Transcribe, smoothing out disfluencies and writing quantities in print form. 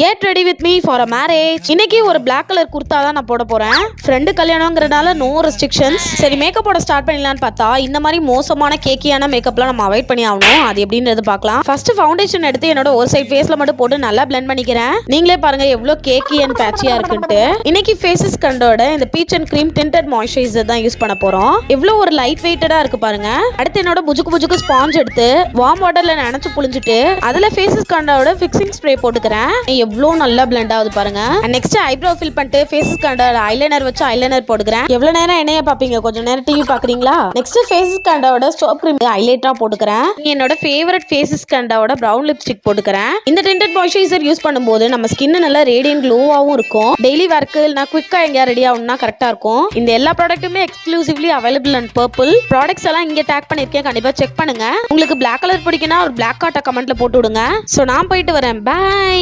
Get ready with me for a marriage. இன்னைக்கு ஒரு black colour kurta தான் நான் போட போறேன். ஃப்ரெண்டு கல்யாணம்ங்கறனால நோ ரெஸ்ட்ரிக்ஷன்ஸ். சரி மேக்கப் போட ஸ்டார்ட் பண்ணிடலாம்னு பார்த்தா இந்த மாதிரி மோசமான கேக்கியான மேக்கப்லாம் நம்ம அவாய்ட் பண்ணி ஆகணும். அது எப்படின்றது பார்க்கலாம். ஃபர்ஸ்ட் ஃபவுண்டேஷன் எடுத்து என்னோட ஒரு சைடு ஃபேஸ்ல மட்டும் போட்டு நல்லா பிளெண்ட் பண்ணிக்கிறேன். நீங்களே பாருங்க எவ்வளவு கேக்கி அண்ட் பேச்சியா இருக்குன்ட்டு. இன்னைக்கு ஃபேஸஸ் கண்டோட இந்த beach and cream tinted moisturiser தான் யூஸ் பண்ண போறோம். எவ்வளவு ஒரு லைட் வெயிட்டடா இருக்கு பாருங்க. அடுத்து என்னோட புஜுக்கு ஸ்பாஞ்ச் எடுத்து வார்ம் வாட்டர்ல நனைச்சு புளிஞ்சிட்டு அதுல ஃபேஸஸ் கண்டோட ஃபிக்சிங் ஸ்ப்ரே போட்டுக்கிறேன். எவ்வளவு நல்லா பிளெண்ட் ஆகுது பாருங்க. நெக்ஸ்ட் ஐப்ரோ ஃபில் பண்ணிட்டு ஃபேஸஸ் கண்டோட ஐலைனர் வச்சு ஐலைனர் போட்டுக்கிறேன். எவ்வளவு நேரம் என்னைய பாப்பீங்க, கொஞ்சம் நேரம் டிவி பாக்குறீங்களா? நெக்ஸ்ட் ஃபேஸஸ் கண்டோட ஸ்டோப் கிரீம் ஹைலைட்டா போட்டுக்கிறேன். என்னோட ஃபேவரட் ஃபேஸஸ் கண்டோட பிரவுன் லிப்ஸ்டிக் போட்டுக்கிறேன். இந்த டிண்டட் மாய்ஸ்சரைசர் யூஸ் பண்ணும்போது நம்ம ஸ்கின் நல்லா ரேடியன்ட் க்ளோவாவும் இருக்கும். டெய்லி ஒர்க்கு இல்லனா குயிக்கா எங்கயா ரெடி ஆகணும்னா கரெக்டா இருக்கும். இந்த எல்லா ப்ராடக்ட்டுமே exclusively available and purple. Products எல்லாம் இங்க டேக் பண்ணிருக்கேன், கண்டிப்பா செக் பண்ணுங்க. உங்களுக்கு பிளாக் கலர் பிடிக்குன்னா ஒரு பிளாக் கார்ட்டை கமெண்ட்ல போட்டு விடுங்க. சோ நான் போயிட்டு வரேன். பை.